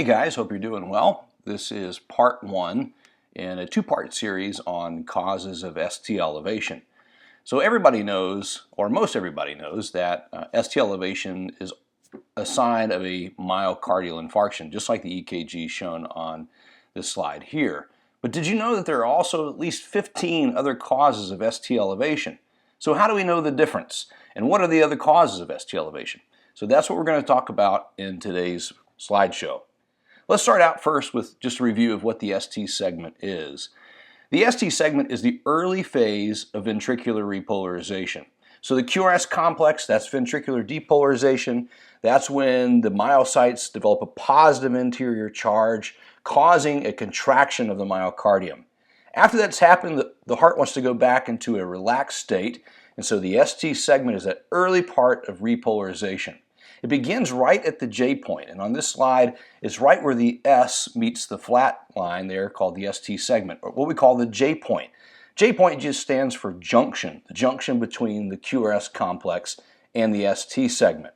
Hey guys, hope you're doing well. This is part one in a two-part series on causes of ST elevation. So everybody knows, or most everybody knows, that ST elevation is a sign of a myocardial infarction, just like the EKG shown on this slide here. But did you know that there are also at least 15 other causes of ST elevation? So how do we know the difference? And what are the other causes of ST elevation? So that's what we're going to talk about in today's slideshow. Let's start out first with just a review of what the ST segment is. The ST segment is the early phase of ventricular repolarization. So the QRS complex, that's ventricular depolarization. That's when the myocytes develop a positive interior charge, causing a contraction of the myocardium. After that's happened, the heart wants to go back into a relaxed state, and so the ST segment is that early part of repolarization. It begins right at the J point, and on this slide is right where the S meets the flat line there called the ST segment, or what we call the J point. J point just stands for junction, the junction between the QRS complex and the ST segment.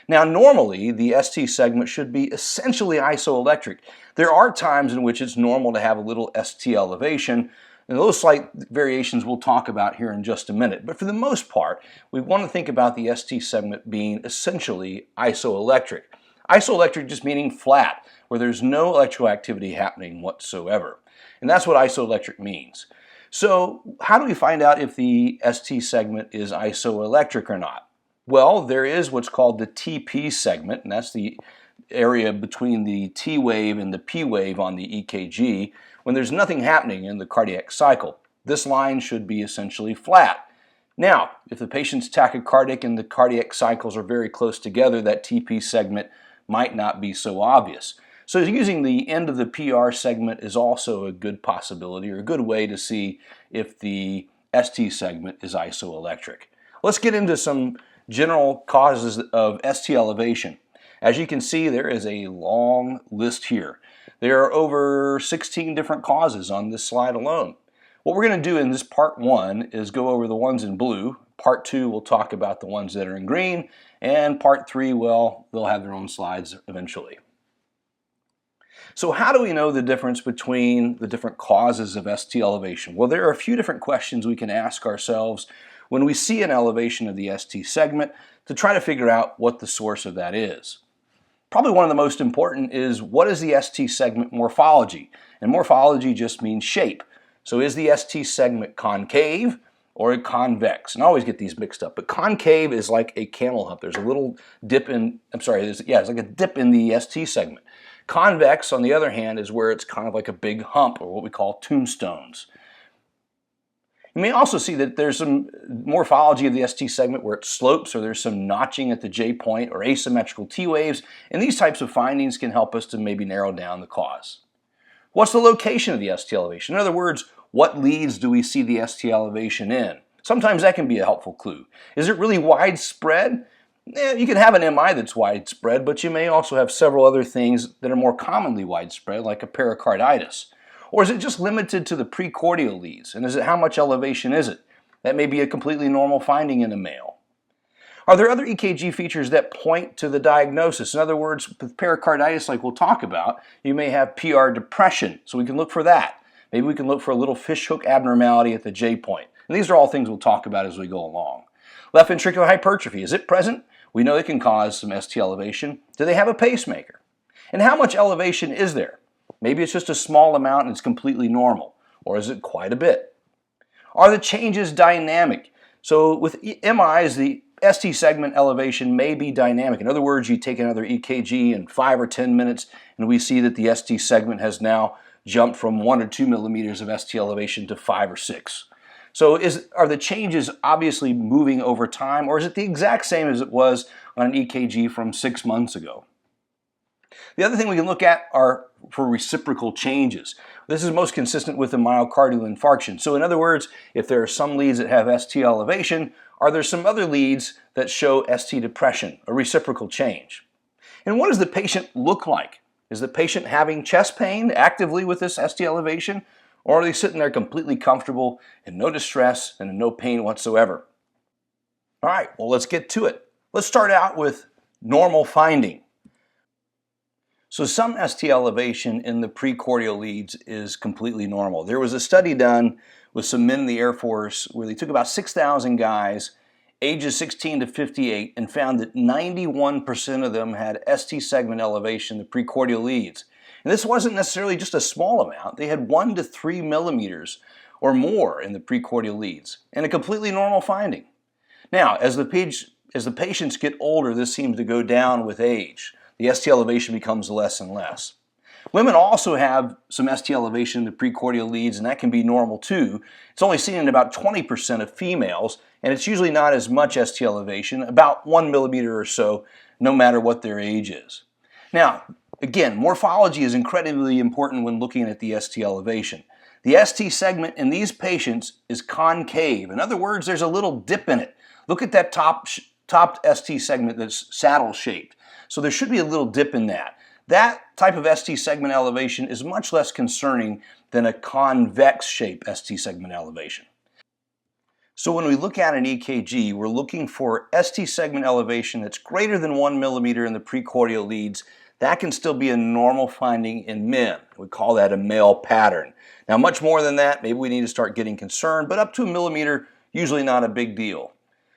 Now normally the ST segment should be essentially isoelectric. There are times in which it's normal to have a little ST elevation, and those slight variations we'll talk about here in just a minute. But for the most part, we want to think about the ST segment being essentially isoelectric. Isoelectric just meaning flat, where there's no electrical activity happening whatsoever. And that's what isoelectric means. So how do we find out if the ST segment is isoelectric or not? Well, there is what's called the TP segment, and that's the area between the T wave and the P wave on the EKG when there's nothing happening in the cardiac cycle. This line should be essentially flat. Now, if the patient's tachycardic and the cardiac cycles are very close together, that TP segment might not be so obvious. So using the end of the PR segment is also a good possibility or a good way to see if the ST segment is isoelectric. Let's get into some general causes of ST elevation. As you can see, there is a long list here. There are over 16 different causes on this slide alone. What we're going to do in this part one is go over the ones in blue. Part two, we'll talk about the ones that are in green. And part three, well, they'll have their own slides eventually. So how do we know the difference between the different causes of ST elevation? Well, there are a few different questions we can ask ourselves when we see an elevation of the ST segment to try to figure out what the source of that is. Probably one of the most important is, what is the ST segment morphology? And morphology just means shape. So is the ST segment concave or convex? And I always get these mixed up, but concave is like a camel hump. There's a little dip in, it's like a dip in the ST segment. Convex, on the other hand, is where it's kind of like a big hump, or what we call tombstones. You may also see that there's some morphology of the ST segment where it slopes, or there's some notching at the J point, or asymmetrical T waves, and these types of findings can help us to maybe narrow down the cause. What's the location of the ST elevation? In other words, what leads do we see the ST elevation in? Sometimes that can be a helpful clue. Is it really widespread? You can have an MI that's widespread, but you may also have several other things that are more commonly widespread, like a pericarditis. Or is it just limited to the precordial leads? And how much elevation is it? That may be a completely normal finding in a male. Are there other EKG features that point to the diagnosis? In other words, with pericarditis, like we'll talk about, you may have PR depression, so we can look for that. Maybe we can look for a little fishhook abnormality at the J point. And these are all things we'll talk about as we go along. Left ventricular hypertrophy, is it present? We know it can cause some ST elevation. Do they have a pacemaker? And how much elevation is there? Maybe it's just a small amount and it's completely normal. Or is it quite a bit? Are the changes dynamic? So with MIs, the ST segment elevation may be dynamic. In other words, you take another EKG in 5 or 10 minutes and we see that the ST segment has now jumped from 1 or 2 millimeters of ST elevation to 5 or 6. So are the changes obviously moving over time, or is it the exact same as it was on an EKG from 6 months ago? The other thing we can look at are for reciprocal changes. This is most consistent with a myocardial infarction. So in other words, if there are some leads that have ST elevation, are there some other leads that show ST depression, a reciprocal change? And what does the patient look like? Is the patient having chest pain actively with this ST elevation? Or are they sitting there completely comfortable in no distress and in no pain whatsoever? All right, well, let's get to it. Let's start out with normal finding. So some ST elevation in the precordial leads is completely normal. There was a study done with some men in the Air Force where they took about 6,000 guys ages 16 to 58 and found that 91% of them had ST segment elevation in the precordial leads. And this wasn't necessarily just a small amount. They had 1 to 3 millimeters or more in the precordial leads, and a completely normal finding. Now, as the patients get older, this seems to go down with age. The ST elevation becomes less and less. Women also have some ST elevation in the precordial leads, and that can be normal too. It's only seen in about 20% of females, and it's usually not as much ST elevation, about 1 millimeter or so, no matter what their age is. Now, again, morphology is incredibly important when looking at the ST elevation. The ST segment in these patients is concave. In other words, there's a little dip in it. Look at that top ST segment that's saddle-shaped. So there should be a little dip in that. That type of ST segment elevation is much less concerning than a convex shape ST segment elevation. So when we look at an EKG, we're looking for ST segment elevation that's greater than 1 millimeter in the precordial leads. That can still be a normal finding in men. We call that a male pattern. Now, much more than that, maybe we need to start getting concerned, but up to 1 millimeter, usually not a big deal.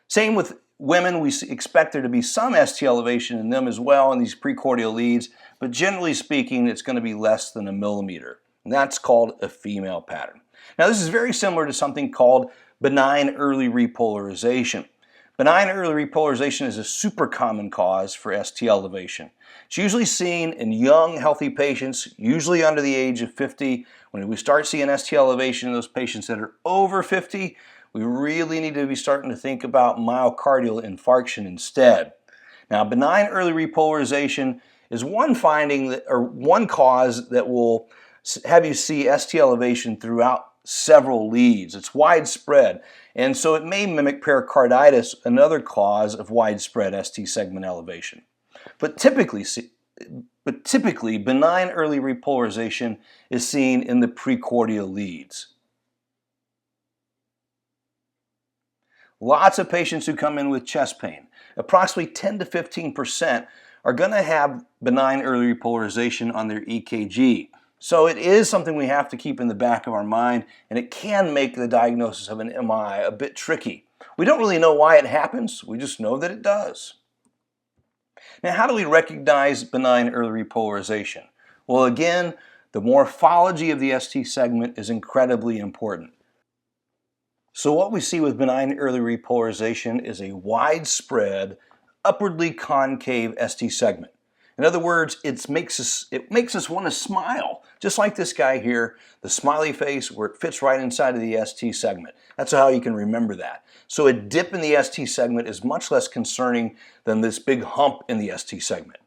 Same with women, we expect there to be some ST elevation in them as well in these precordial leads, but generally speaking, it's going to be less than 1 millimeter. And that's called a female pattern. Now, this is very similar to something called benign early repolarization. Benign early repolarization is a super common cause for ST elevation. It's usually seen in young, healthy patients, usually under the age of 50. When we start seeing ST elevation in those patients that are over 50, we really need to be starting to think about myocardial infarction instead. Now, benign early repolarization is one finding or one cause that will have you see ST elevation throughout several leads. It's widespread, and so it may mimic pericarditis, another cause of widespread ST segment elevation. But typically, benign early repolarization is seen in the precordial leads. Lots of patients who come in with chest pain, approximately 10 to 15%, are going to have benign early repolarization on their EKG. So it is something we have to keep in the back of our mind, and it can make the diagnosis of an MI a bit tricky. We don't really know why it happens, we just know that it does. Now, how do we recognize benign early repolarization? Well, again, the morphology of the ST segment is incredibly important. So what we see with benign early repolarization is a widespread, upwardly concave ST segment. In other words, it makes us want to smile, just like this guy here, the smiley face where it fits right inside of the ST segment. That's how you can remember that. So a dip in the ST segment is much less concerning than this big hump in the ST segment.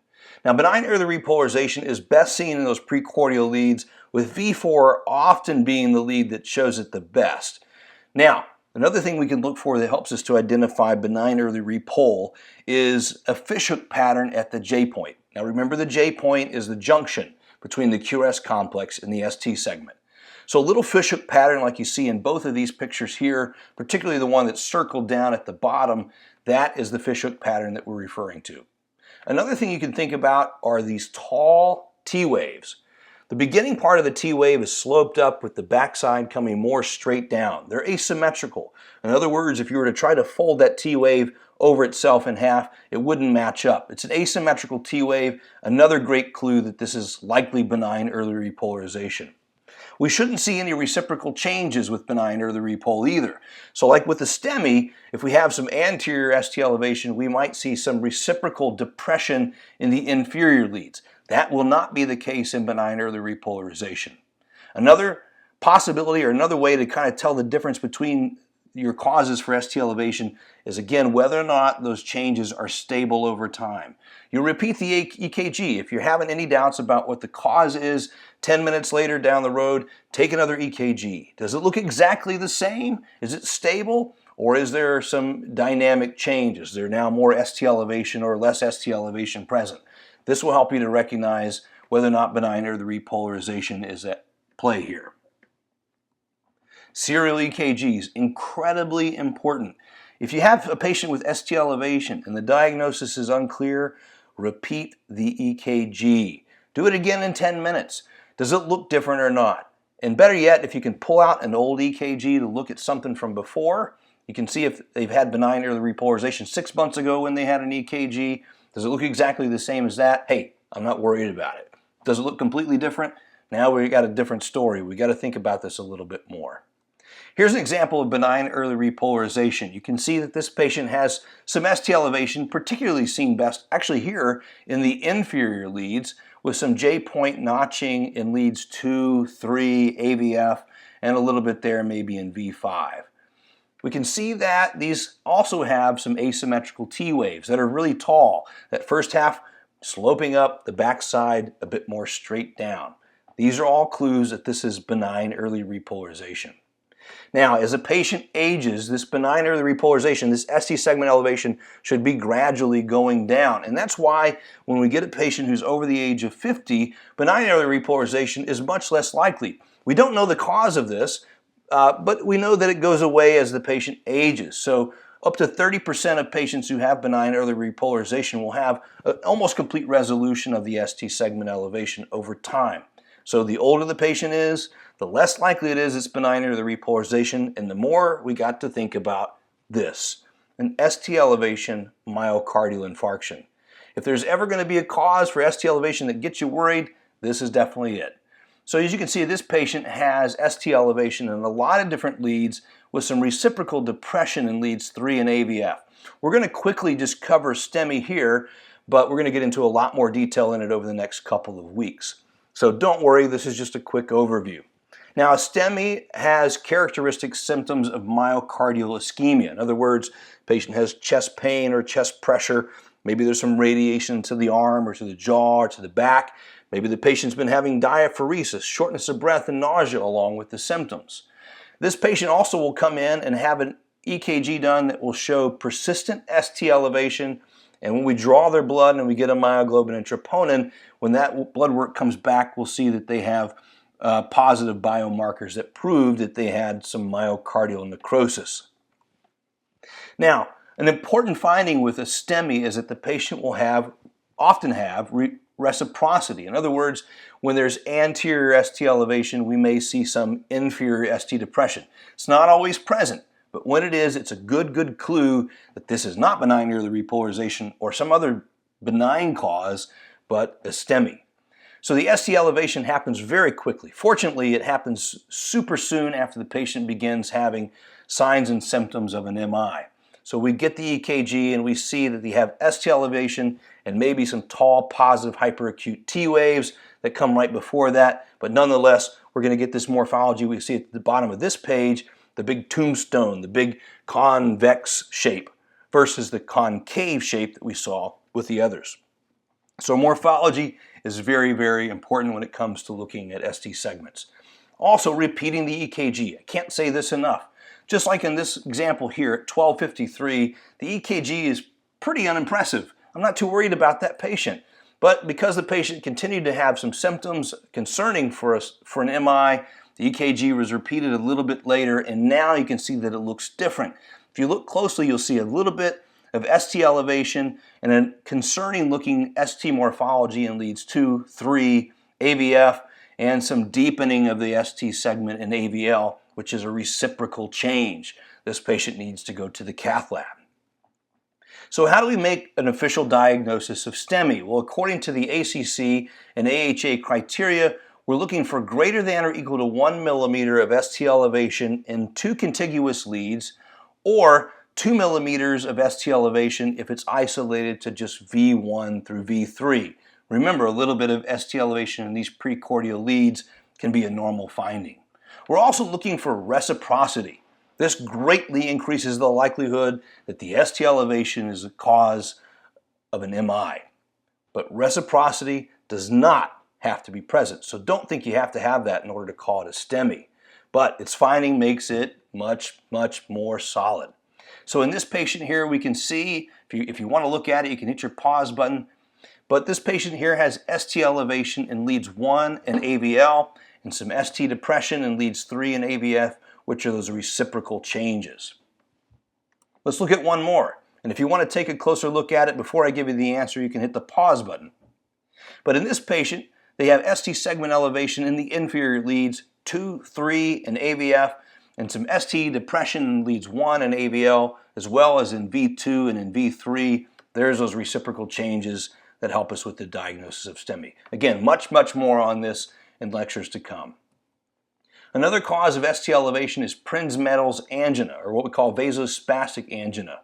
Now, benign early repolarization is best seen in those precordial leads, with V4 often being the lead that shows it the best. Now, another thing we can look for that helps us to identify benign early repol is a fishhook pattern at the J point. Now remember, the J point is the junction between the QRS complex and the ST segment. So a little fishhook pattern like you see in both of these pictures here, particularly the one that's circled down at the bottom, that is the fishhook pattern that we're referring to. Another thing you can think about are these tall T waves. The beginning part of the T wave is sloped up with the backside coming more straight down. They're asymmetrical. In other words, if you were to try to fold that T wave over itself in half, it wouldn't match up. It's an asymmetrical T wave, another great clue that this is likely benign early repolarization. We shouldn't see any reciprocal changes with benign early repol either. So like with the STEMI, if we have some anterior ST elevation, we might see some reciprocal depression in the inferior leads. That will not be the case in benign early repolarization. Another possibility or another way to kind of tell the difference between your causes for ST elevation is, again, whether or not those changes are stable over time. You'll repeat the EKG. If you're having any doubts about what the cause is, 10 minutes later down the road, take another EKG. Does it look exactly the same? Is it stable? Or is there some dynamic changes? Is there now more ST elevation or less ST elevation present? This will help you to recognize whether or not benign early repolarization is at play here. Serial EKGs, incredibly important. If you have a patient with ST elevation and the diagnosis is unclear, repeat the EKG. Do it again in 10 minutes. Does it look different or not? And better yet, if you can pull out an old EKG to look at something from before, you can see if they've had benign early repolarization 6 months ago when they had an EKG. Does it look exactly the same as that? Hey, I'm not worried about it. Does it look completely different? Now we've got a different story. We've got to think about this a little bit more. Here's an example of benign early repolarization. You can see that this patient has some ST elevation, particularly seen best actually here in the inferior leads, with some J-point notching in leads 2, 3, AVF, and a little bit there maybe in V5. We can see that these also have some asymmetrical T waves that are really tall. That first half sloping up, the back side a bit more straight down. These are all clues that this is benign early repolarization. Now, as a patient ages, this benign early repolarization, this ST segment elevation should be gradually going down. And that's why when we get a patient who's over the age of 50, benign early repolarization is much less likely. We don't know the cause of this, but we know that it goes away as the patient ages. So up to 30% of patients who have benign early repolarization will have an almost complete resolution of the ST segment elevation over time. So the older the patient is, the less likely it is it's benign early repolarization, and the more we got to think about this, an ST elevation myocardial infarction. If there's ever going to be a cause for ST elevation that gets you worried, this is definitely it. So as you can see, this patient has ST elevation in a lot of different leads with some reciprocal depression in leads 3 and AVF. We're going to quickly just cover STEMI here, but we're going to get into a lot more detail in it over the next couple of weeks. So don't worry, this is just a quick overview. Now, a STEMI has characteristic symptoms of myocardial ischemia. In other words, patient has chest pain or chest pressure. Maybe there's some radiation to the arm or to the jaw or to the back. Maybe the patient's been having diaphoresis, shortness of breath, and nausea along with the symptoms. This patient also will come in and have an EKG done that will show persistent ST elevation. And when we draw their blood and we get a myoglobin and troponin, when that blood work comes back, we'll see that they have positive biomarkers that prove that they had some myocardial necrosis. Now, an important finding with a STEMI is that the patient will often have reciprocity. In other words, when there's anterior ST elevation, we may see some inferior ST depression. It's not always present, but when it is, it's a good clue that this is not benign early repolarization or some other benign cause, but a STEMI. So the ST elevation happens very quickly. Fortunately, it happens super soon after the patient begins having signs and symptoms of an MI. So we get the EKG and we see that they have ST elevation and maybe some tall positive hyperacute T waves that come right before that. But nonetheless, we're going to get this morphology we see at the bottom of this page, the big tombstone, the big convex shape versus the concave shape that we saw with the others. So morphology is very important when it comes to looking at ST segments. Also, repeating the EKG. I can't say this enough. Just like in this example here at 12:53, the EKG is pretty unimpressive. I'm not too worried about that patient. But because the patient continued to have some symptoms concerning for an MI, the EKG was repeated a little bit later, and now you can see that it looks different. If you look closely, you'll see a little bit of ST elevation and a concerning looking ST morphology in leads 2, 3, AVF, and some deepening of the ST segment in AVL, which is a reciprocal change. This patient needs to go to the cath lab. So how do we make an official diagnosis of STEMI? Well, according to the ACC and AHA criteria, we're looking for greater than or equal to 1 millimeter of ST elevation in 2 contiguous leads, or 2 millimeters of ST elevation if it's isolated to just V1 through V3. Remember, a little bit of ST elevation in these precordial leads can be a normal finding. We're also looking for reciprocity. This greatly increases the likelihood that the ST elevation is the cause of an MI. But reciprocity does not have to be present, so don't think you have to have that in order to call it a STEMI. But its finding makes it much more solid. So in this patient here, we can see, if you want to look at it, you can hit your pause button. But this patient here has ST elevation in leads 1 and AVL, and some ST depression in leads 3 and AVF, which are those reciprocal changes. Let's look at one more. And if you want to take a closer look at it before I give you the answer, you can hit the pause button. But in this patient, They have ST segment elevation in the inferior leads 2, 3, and AVF, and some ST depression in leads 1 and AVL, as well as in V2 and in V3. There's those reciprocal changes that help us with the diagnosis of STEMI. Again, much more on this in lectures to come. Another cause of ST elevation is Prinzmetal's angina, or what we call vasospastic angina.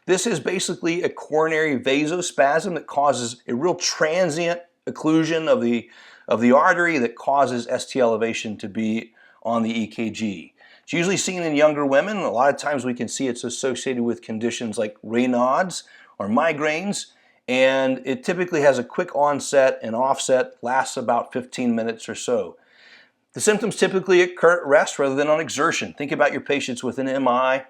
This is basically a coronary vasospasm that causes a real transient occlusion of the artery that causes ST elevation to be on the EKG. It's usually seen in younger women. A lot of times we can see it's associated with conditions like Raynaud's or migraines, and it typically has a quick onset and offset, lasts about 15 minutes or so. The symptoms typically occur at rest rather than on exertion. Think about your patients with an MI.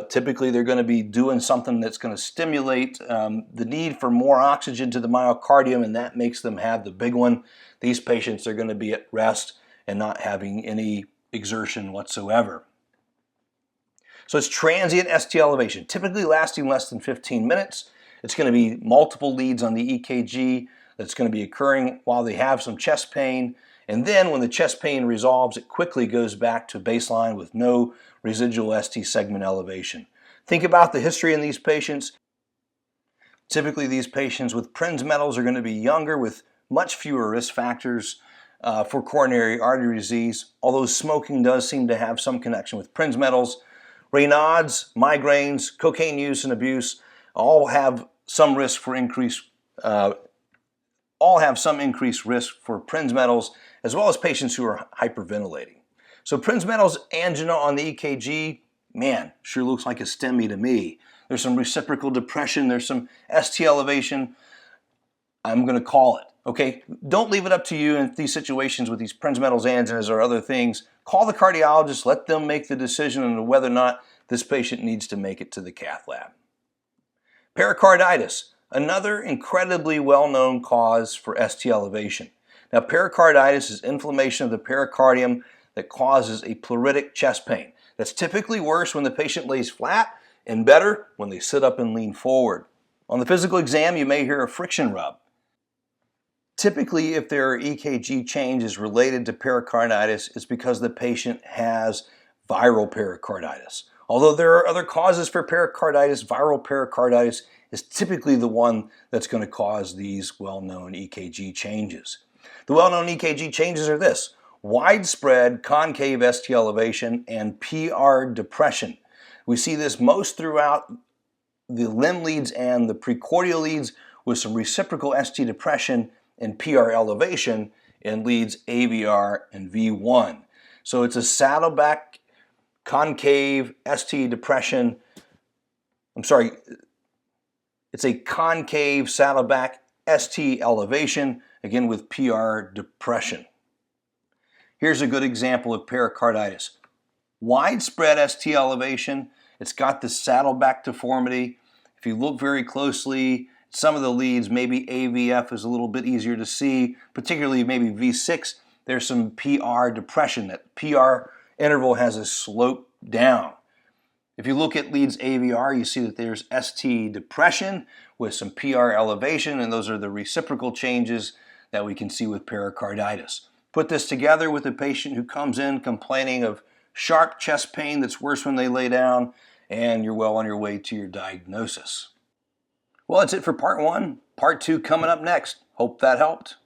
Typically they're going to be doing something that's going to stimulate the need for more oxygen to the myocardium, and that makes them have the big one. These patients are going to be at rest and not having any exertion whatsoever. So it's transient ST elevation, typically lasting less than 15 minutes. It's going to be multiple leads on the EKG that's going to be occurring while they have some chest pain. And then when the chest pain resolves, it quickly goes back to baseline with no residual ST segment elevation. Think about the history in these patients. Typically these patients with Prinzmetals are going to be younger with much fewer risk factors for coronary artery disease, although smoking does seem to have some connection with Prinzmetals. Raynaud's, migraines, cocaine use and abuse all have some risk for increased risk for Prinzmetals, as well as patients who are hyperventilating. So Prinzmetal's angina on the EKG, man, sure looks like a STEMI to me. There's some reciprocal depression, there's some ST elevation. I'm going to call it. Okay, don't leave it up to you in these situations with these Prinzmetal's anginas or other things. Call the cardiologist, let them make the decision on whether or not this patient needs to make it to the cath lab. Pericarditis, another incredibly well-known cause for ST elevation. Now, pericarditis is inflammation of the pericardium that causes a pleuritic chest pain. That's typically worse when the patient lays flat and better when they sit up and lean forward. On the physical exam, you may hear a friction rub. Typically, if their EKG change is related to pericarditis, it's because the patient has viral pericarditis. Although there are other causes for pericarditis, viral pericarditis is typically the one that's going to cause these well-known EKG changes. The well-known EKG changes are this: widespread concave ST elevation and PR depression. We see this most throughout the limb leads and the precordial leads, with some reciprocal ST depression and PR elevation in leads AVR and V1. So it's a saddleback concave ST depression. It's a concave saddleback ST elevation, again with PR depression. Here's a good example of pericarditis. Widespread ST elevation. It's got the saddleback deformity. If you look very closely, some of the leads, maybe AVF is a little bit easier to see, particularly maybe V6. There's some PR depression. That PR interval has a slope down. If you look at leads AVR, you see that there's ST depression with some PR elevation, and those are the reciprocal changes that we can see with pericarditis. Put this together with a patient who comes in complaining of sharp chest pain that's worse when they lay down, and you're well on your way to your diagnosis. Well, that's it for part 1. Part 2 coming up next. Hope that helped.